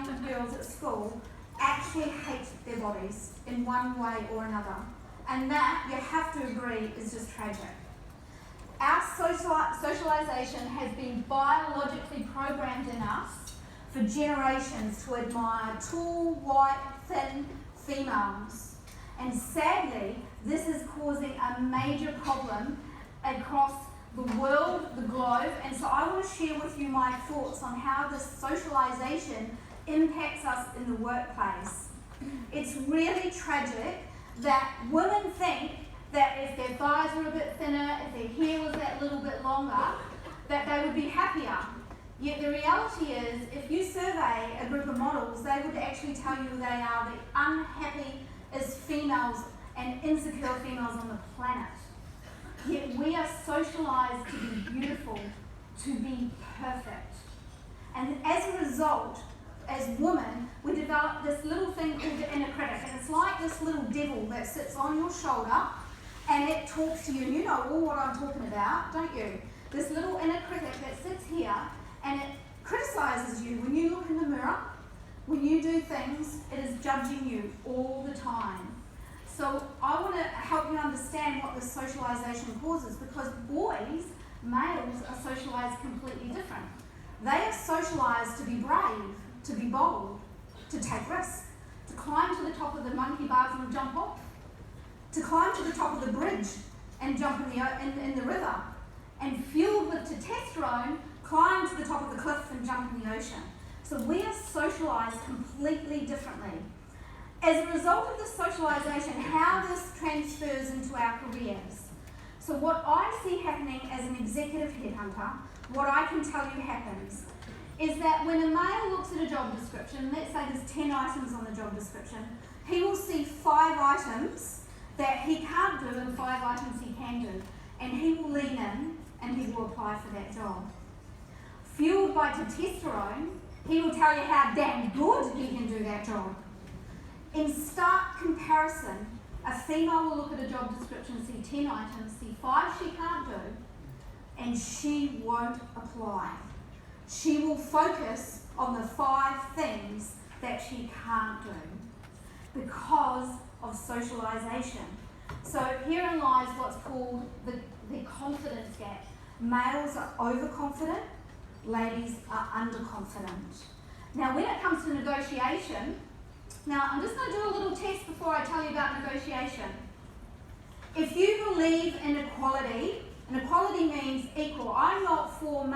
young girls at school actually hate their bodies in one way or another. And that, you have to agree, is just tragic. Our socialisation has been biologically programmed in us for generations to admire tall, white, thin females. And sadly, this is causing a major problem across the world, the globe, and so I want to share with you my thoughts on how this socialisation impacts us in the workplace. It's really tragic that women think that if their thighs were a bit thinner, if their hair was that little bit longer, that they would be happier. Yet the reality is, if you survey a group of models, they would actually tell you they are the unhappiest females and insecure females on the planet. Yet we are socialised to be beautiful, to be perfect. And as a result, as women, we develop this little thing called the inner critic. And it's like this little devil that sits on your shoulder and it talks to you. And you know all what I'm talking about, don't you? This little inner critic that sits here and it criticises you when you look in the mirror, when you do things, it is judging you all the time. So I want to help you understand what this socialisation causes, because boys, males, are socialised completely different. They are socialised to be brave, to be bold, to take risks, to climb to the top of the monkey bars and jump off, to climb to the top of the bridge and jump in the river, and fueled with testosterone, climb to the top of the cliff and jump in the ocean. So we are socialised completely differently. As a result of this socialisation, how this transfers into our careers. So what I see happening as an executive headhunter, what I can tell you happens, is that when a male looks at a job description, let's say there's 10 items on the job description, he will see 5 items that he can't do and 5 items he can do. And he will lean in and he will apply for that job. Fueled by testosterone, he will tell you how damn good he can do that job. In stark comparison, a female will look at a job description, see 10 items, see 5 she can't do, and she won't apply. She will focus on the 5 things that she can't do because of socialisation. So herein lies what's called the confidence gap. Males are overconfident, ladies are underconfident. Now when it comes to negotiation, now I'm just going to do a little test before I tell you about negotiation. If you believe in equality, and equality means equal. I'm not for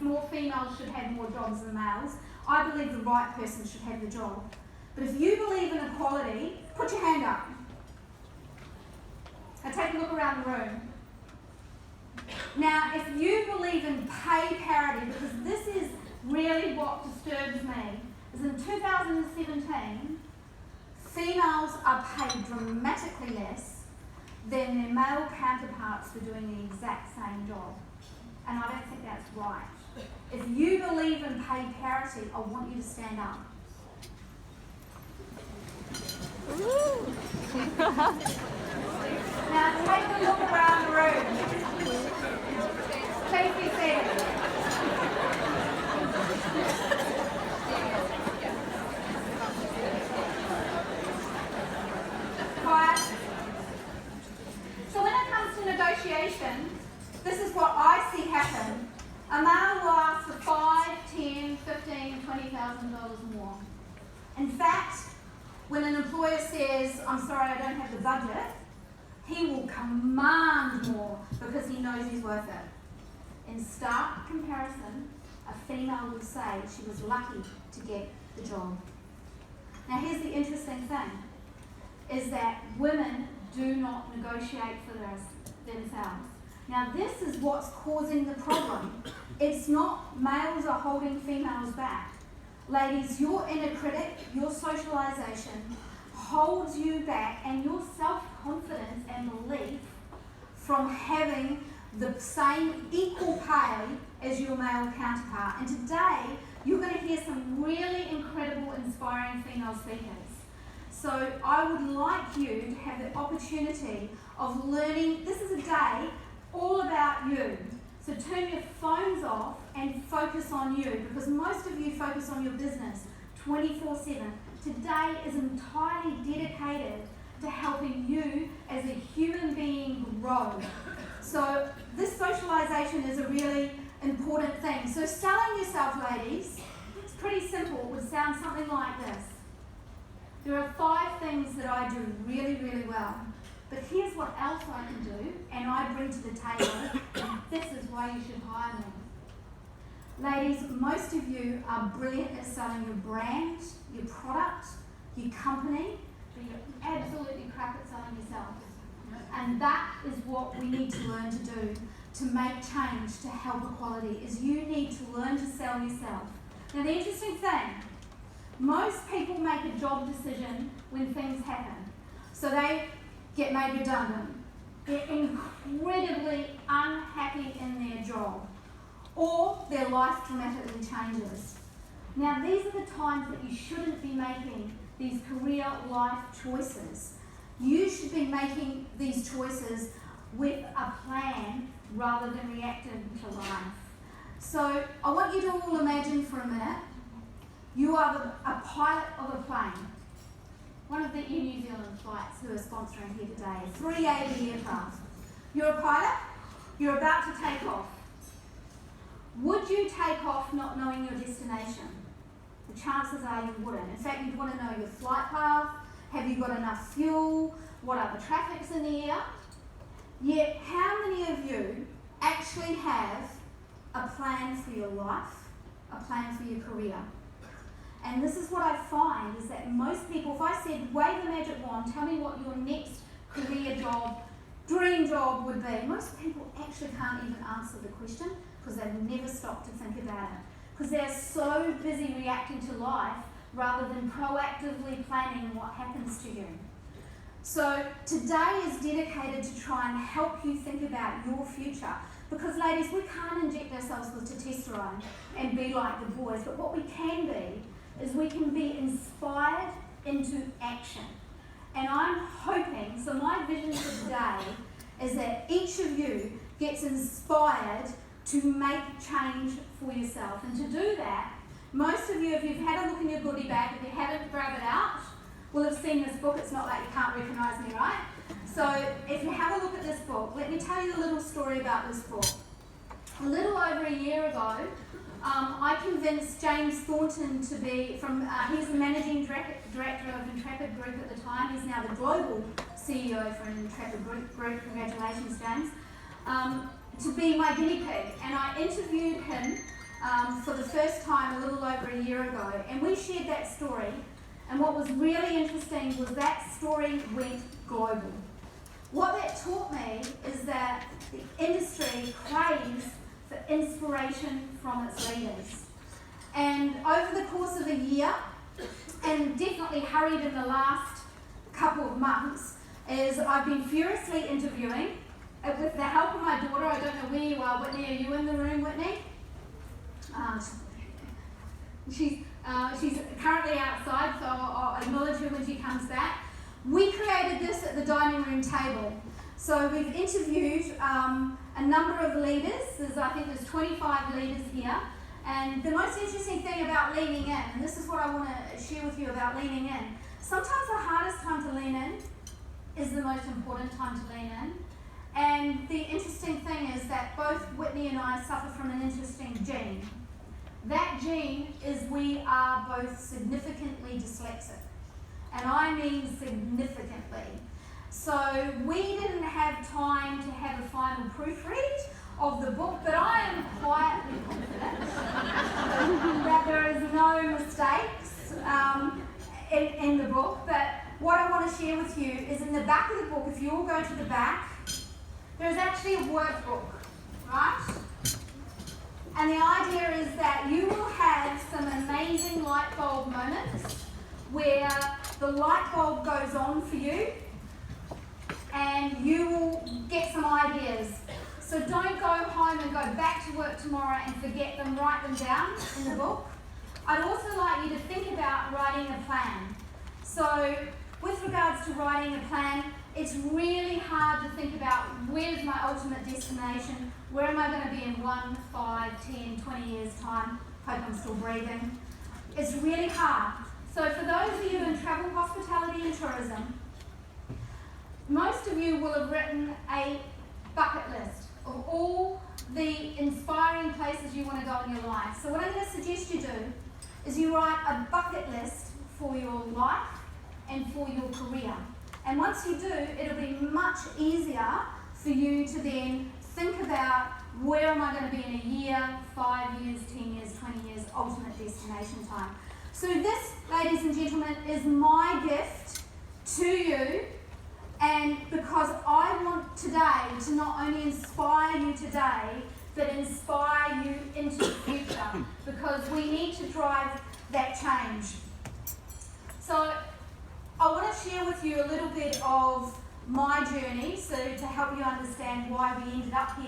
more females should have more jobs than males. I believe the right person should have the job. But if you believe in equality, put your hand up. Now take a look around the room. Now, if you believe in pay parity, because this is really what disturbs me, is in 2017, females are paid dramatically less than their male counterparts for doing the exact same job. And I don't think that's right. If you believe in pay parity, I want you to stand up. Now take a look around the room. Please be seated. Quiet. So when it comes to negotiation, this is what I see happen. A male will ask for $5, $10, $15, $20,000 more. In fact, when an employer says, I'm sorry, I don't have the budget, he will command more because he knows he's worth it. In stark comparison, a female will say she was lucky to get the job. Now here's the interesting thing, is that women do not negotiate for themselves. Now this is what's causing the problem. It's not males are holding females back. Ladies, your inner critic, your socialisation holds you back, and your self-confidence and belief from having the same equal pay as your male counterpart. And today, you're going to hear some really incredible, inspiring female speakers. So I would like you to have the opportunity of learning. This is a day all about you. So turn your phones off and focus on you, because most of you focus on your business 24/7. Today is entirely dedicated to helping you as a human being grow. So this socialization is a really important thing. So selling yourself, ladies, it's pretty simple. It would sound something like this. There are 5 things that I do really, really well. But here's what else I can do, and I bring to the table, and this is why you should hire me. Ladies, most of you are brilliant at selling your brand, your product, your company, but you're absolutely crap at selling yourself. And that is what we need to learn to do to make change, to help equality, is you need to learn to sell yourself. Now the interesting thing, most people make a job decision when things happen. So they get made redundant. They're incredibly unhappy in their job, or their life dramatically changes. Now these are the times that you shouldn't be making these career life choices. You should be making these choices with a plan rather than reacting to life. So I want you to all imagine for a minute, you are a pilot of a plane. One of the Air New Zealand flights who are sponsoring here today, 380 aircraft. You're a pilot, you're about to take off. Would you take off not knowing your destination? The chances are you wouldn't. In fact, you'd want to know your flight path, have you got enough fuel, what other traffic's in the air? Yet, how many of you actually have a plan for your life, a plan for your career? And this is what I find, is that most people, if I said, wave the magic wand, tell me what your next career job, dream job would be, most people actually can't even answer the question because they've never stopped to think about it. Because they're so busy reacting to life rather than proactively planning what happens to you. So today is dedicated to try and help you think about your future. Because ladies, we can't inject ourselves with testosterone and be like the boys, but what we can be is we can be inspired into action. And I'm hoping, so my vision for today is that each of you gets inspired to make change for yourself. And to do that, most of you, if you've had a look in your goodie bag, if you haven't grabbed it out, will have seen this book. It's not like you can't recognise me, right? So if you have a look at this book, let me tell you a little story about this book. A little over a year ago, I convinced James Thornton to be he's the managing director of Intrepid Group at the time. He's now the global CEO for Intrepid Group. Congratulations, James. To be my guinea pig. And I interviewed him for the first time a little over a year ago. And we shared that story. And what was really interesting was that story went global. What that taught me is that the industry craves for inspiration from its leaders. And over the course of a year, and definitely hurried in the last couple of months, is I've been furiously interviewing with the help of my daughter. I don't know where you are, Whitney. Are you in the room, Whitney? She's currently outside, so I'll acknowledge her when she comes back. We created this at the dining room table. So we've interviewed a number of leaders. I think there's 25 leaders here. And the most interesting thing about leaning in, and this is what I want to share with you about leaning in, sometimes the hardest time to lean in is the most important time to lean in. And the interesting thing is that both Whitney and I suffer from an interesting gene. That gene is we are both significantly dyslexic. And I mean significantly. So we didn't have time to have a final proofread of the book, but I am quietly confident that there is no mistakes in the book. But what I want to share with you is in the back of the book, if you all go to the back, there's actually a workbook, right? And the idea is that you will have some amazing light bulb moments where the light bulb goes on for you and you will get some ideas. So don't go home and go back to work tomorrow and forget them, write them down in the book. I'd also like you to think about writing a plan. So with regards to writing a plan, it's really hard to think about where's my ultimate destination, where am I going to be in 1, 5, 10, 20 years time, hope I'm still breathing. It's really hard. So for those of you in travel, hospitality and tourism, most of you will have written a bucket list of all the inspiring places you want to go in your life. So what I'm going to suggest you do is you write a bucket list for your life and for your career. And once you do, it'll be much easier for you to then think about where am I going to be in a year, 5 years, 10 years, 20 years, ultimate destination time. So this, ladies and gentlemen, is my gift to you, and because I want today to not only inspire you today, but inspire you into the future, because we need to drive that change. So I want to share with you a little bit of my journey, so to help you understand why we ended up here